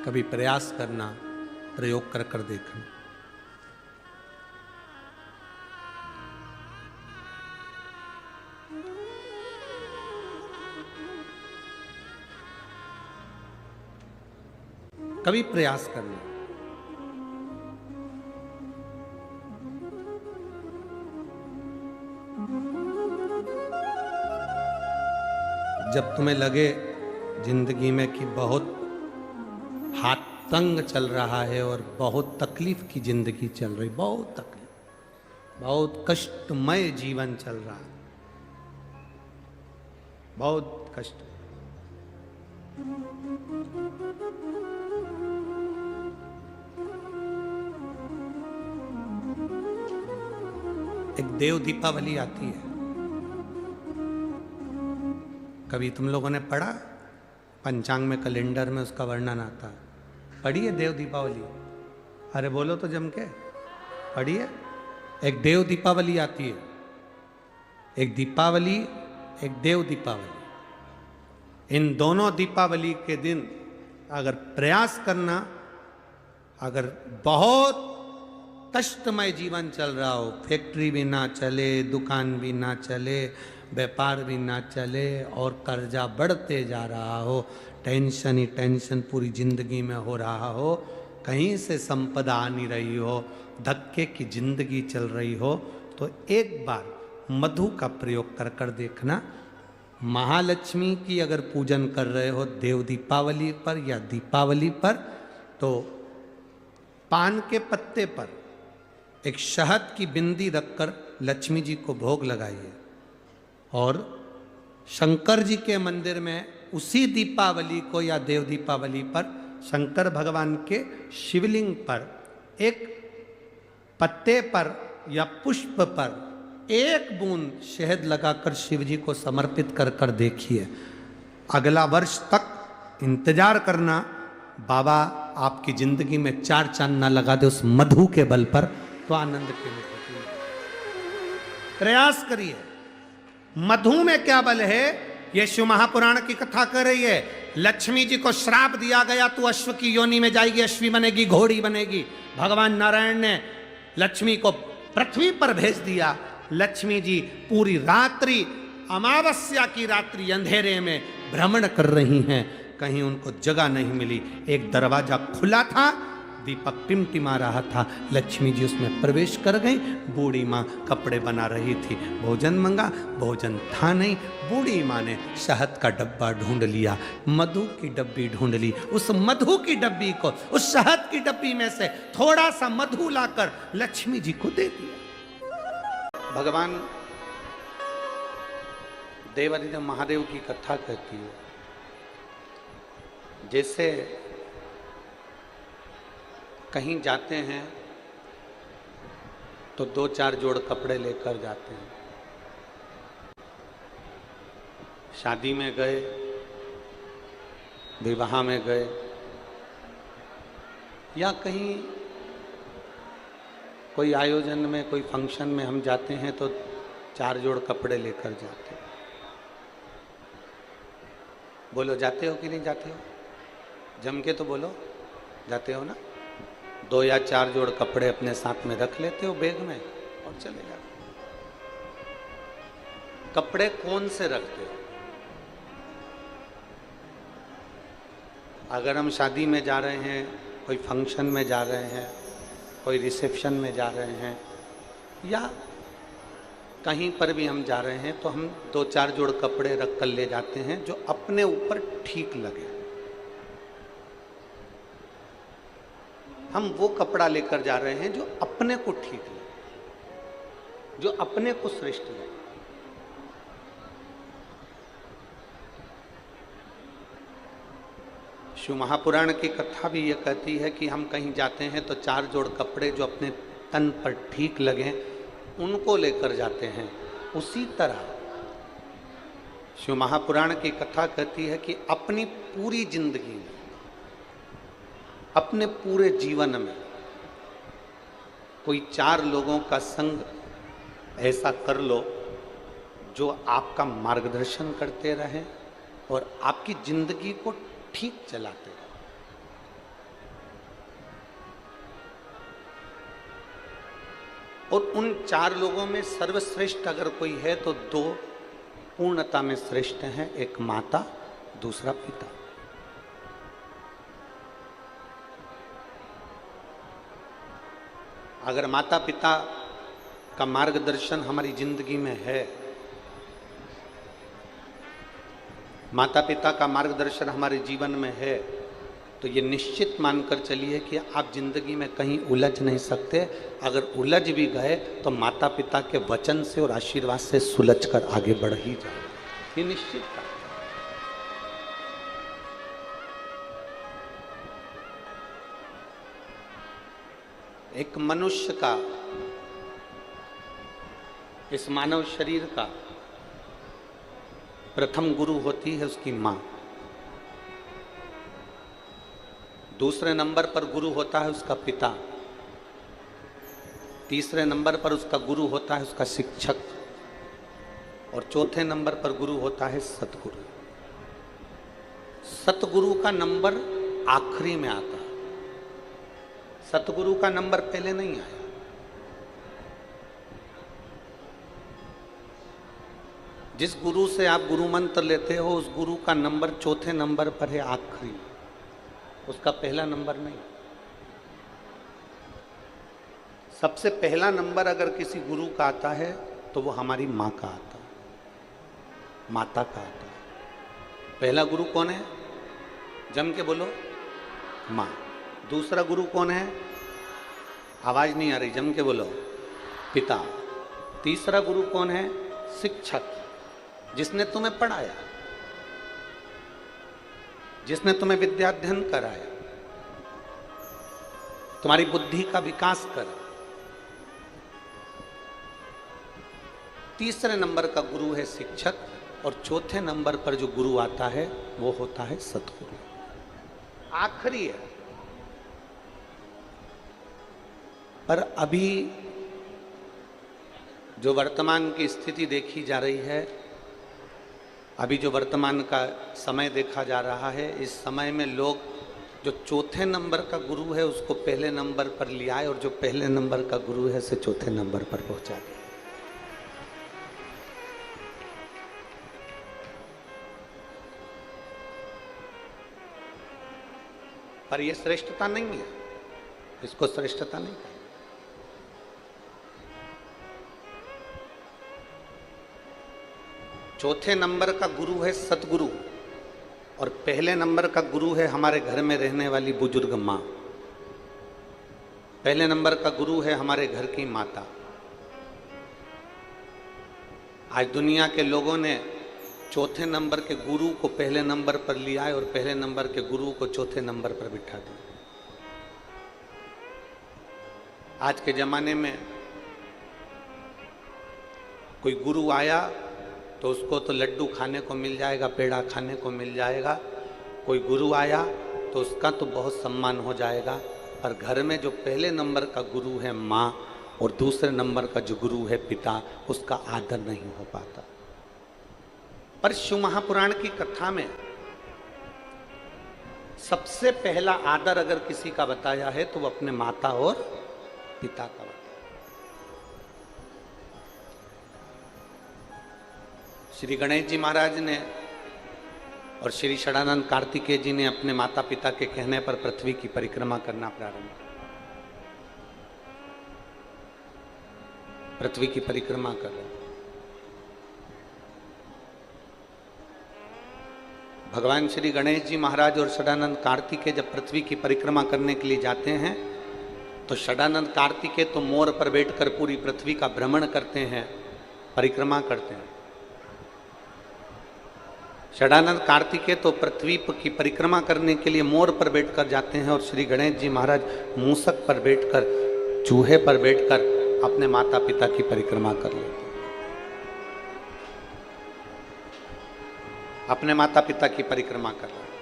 कभी प्रयास करना, प्रयोग कर कर देखना। कभी प्रयास करना। जब तुम्हें लगे जिंदगी में कि बहुत हाथ तंग चल रहा है और बहुत तकलीफ की जिंदगी चल रही, बहुत तकलीफ, बहुत कष्टमय जीवन चल रहा है, बहुत कष्ट। एक देव दीपावली आती है, कभी तुम लोगों ने पढ़ा? पंचांग में, कैलेंडर में उसका वर्णन आता है। पढ़िए देव दीपावली? अरे बोलो तो जम के, पढ़िए। एक देव दीपावली आती है, एक दीपावली, एक देव दीपावली। इन दोनों दीपावली के दिन अगर प्रयास करना, अगर बहुत कष्टमय जीवन चल रहा हो, फैक्ट्री भी ना चले, दुकान भी ना चले, व्यापार भी ना चले और कर्जा बढ़ते जा रहा हो, टेंशन ही टेंशन पूरी जिंदगी में हो रहा हो, कहीं से संपदा आ नहीं रही हो, धक्के की जिंदगी चल रही हो, तो एक बार मधु का प्रयोग कर कर देखना। महालक्ष्मी की अगर पूजन कर रहे हो देव दीपावली पर या दीपावली पर, तो पान के पत्ते पर एक शहद की बिंदी रखकर लक्ष्मी जी को भोग लगाइए और शंकर जी के मंदिर में उसी दीपावली को या देव दीपावली पर शंकर भगवान के शिवलिंग पर एक पत्ते पर या पुष्प पर एक बूंद शहद लगाकर शिव जी को समर्पित कर कर देखिए। अगला वर्ष तक इंतजार करना, बाबा आपकी जिंदगी में चार चांद ना लगा दे उस मधु के बल पर, तो आनंद के लिए प्रयास करिए। मधु में क्या बल है, ये शिव महापुराण की कथा कर रही है। लक्ष्मी जी को श्राप दिया गया, तू अश्व की योनि में जाएगी, अश्वी बनेगी, घोड़ी बनेगी। भगवान नारायण ने लक्ष्मी को पृथ्वी पर भेज दिया। लक्ष्मी जी पूरी रात्रि, अमावस्या की रात्रि अंधेरे में भ्रमण कर रही हैं, कहीं उनको जगह नहीं मिली। एक दरवाजा खुला था, दीपक टिमटिमा रहा था, लक्ष्मी जी उसमें प्रवेश कर गई। बूढ़ी माँ कपड़े बना रही थी, भोजन मंगा, भोजन था नहीं। बूढ़ी माँ ने शहद का डब्बा ढूंढ लिया, मधु की डब्बी ढूंढ ली। उस मधु की डब्बी को, उस शहद की डब्बी में से थोड़ा सा मधु लाकर लक्ष्मी जी को दे दिया। भगवान देवादिदेव महादेव की कथा कहती है, जैसे कहीं जाते हैं तो दो चार जोड़ कपड़े लेकर जाते हैं। शादी में गए, विवाह में गए, या कहीं कोई आयोजन में, कोई फंक्शन में हम जाते हैं तो चार जोड़ कपड़े लेकर जाते हैं। बोलो जाते हो कि नहीं जाते हो? जम के तो बोलो, जाते हो ना? दो या चार जोड़ कपड़े अपने साथ में रख लेते हो बैग में और चले जाते हो। कपड़े कौन से रखते हो? अगर हम शादी में जा रहे हैं, कोई फंक्शन में जा रहे हैं, कोई रिसेप्शन में जा रहे हैं, या कहीं पर भी हम जा रहे हैं, तो हम दो चार जोड़ कपड़े रख कर ले जाते हैं जो अपने ऊपर ठीक लगे। हम वो कपड़ा लेकर जा रहे हैं जो अपने को ठीक लगे, जो अपने को श्रेष्ठ लगे। शिव महापुराण की कथा भी ये कहती है कि हम कहीं जाते हैं तो चार जोड़ कपड़े जो अपने तन पर ठीक लगे उनको लेकर जाते हैं। उसी तरह शिव महापुराण की कथा कहती है कि अपनी पूरी जिंदगी में, अपने पूरे जीवन में कोई चार लोगों का संग ऐसा कर लो जो आपका मार्गदर्शन करते रहें और आपकी जिंदगी को ठीक चलाते रहें। और उन 4 लोगों में सर्वश्रेष्ठ अगर कोई है तो 2 पूर्णता में श्रेष्ठ हैं, एक माता, दूसरा पिता। अगर माता पिता का मार्गदर्शन हमारी जिंदगी में है, माता पिता का मार्गदर्शन हमारे जीवन में है, तो ये निश्चित मानकर चलिए कि आप जिंदगी में कहीं उलझ नहीं सकते। अगर उलझ भी गए तो माता पिता के वचन से और आशीर्वाद से सुलझ कर आगे बढ़ ही जाए, ये निश्चित है। एक मनुष्य का, इस मानव शरीर का प्रथम गुरु होती है उसकी मां, दूसरे नंबर पर गुरु होता है उसका पिता, तीसरे नंबर पर उसका गुरु होता है उसका शिक्षक, और चौथे नंबर पर गुरु होता है सतगुरु। सतगुरु का नंबर आखिरी में आता है, सतगुरु का नंबर पहले नहीं आया। जिस गुरु से आप गुरु मंत्र लेते हो उस गुरु का नंबर चौथे नंबर पर है, आखिरी, उसका पहला नंबर नहीं। सबसे पहला नंबर अगर किसी गुरु का आता है तो वो हमारी माँ का आता है, माता का आता है। पहला गुरु कौन है? जम के बोलो, माँ। दूसरा गुरु कौन है? आवाज नहीं आ रही, जम के बोलो, पिता। तीसरा गुरु कौन है? शिक्षक, जिसने तुम्हें पढ़ाया, जिसने तुम्हें विद्याध्ययन कराया, तुम्हारी बुद्धि का विकास करा। तीसरे नंबर का गुरु है शिक्षक, और चौथे नंबर पर जो गुरु आता है वो होता है सतगुरु, आखिरी है। पर अभी जो वर्तमान की स्थिति देखी जा रही है, अभी जो वर्तमान का समय देखा जा रहा है, इस समय में लोग जो चौथे नंबर का गुरु है उसको पहले नंबर पर ले आए, और जो पहले नंबर का गुरु है उसे चौथे नंबर पर पहुंचा दिया। पर यह श्रेष्ठता नहीं है, इसको श्रेष्ठता नहीं है। चौथे नंबर का गुरु है सतगुरु, और पहले नंबर का गुरु है हमारे घर में रहने वाली बुजुर्ग माँ। पहले नंबर का गुरु है हमारे घर की माता। आज दुनिया के लोगों ने चौथे नंबर के गुरु को पहले नंबर पर लिया है और पहले नंबर के गुरु को चौथे नंबर पर बिठा दिया। आज के जमाने में कोई गुरु आया तो उसको तो लड्डू खाने को मिल जाएगा, पेड़ा खाने को मिल जाएगा। कोई गुरु आया तो उसका तो बहुत सम्मान हो जाएगा, पर घर में जो पहले नंबर का गुरु है माँ, और दूसरे नंबर का जो गुरु है पिता, उसका आदर नहीं हो पाता। पर शिव महापुराण की कथा में सबसे पहला आदर अगर किसी का बताया है तो वो अपने माता और पिता का बताया। श्री गणेश जी महाराज ने और श्री षडानंद कार्तिकेय जी ने अपने माता पिता के कहने पर पृथ्वी की परिक्रमा करना प्रारंभ किया। पृथ्वी की परिक्रमा कर रहे हैं। भगवान श्री गणेश जी महाराज और षडानंद कार्तिकेय जब पृथ्वी की परिक्रमा करने के लिए जाते हैं तो षडानंद कार्तिकेय तो मोर पर बैठकर पूरी पृथ्वी का भ्रमण करते हैं, परिक्रमा करते हैं। षडानंद कार्तिकेय तो पृथ्वी की परिक्रमा करने के लिए मोर पर बैठकर जाते हैं, और श्री गणेश जी महाराज मूसक पर बैठकर, चूहे पर बैठकर अपने माता पिता की परिक्रमा कर लेते हैं। अपने माता पिता की परिक्रमा कर रहे हैं।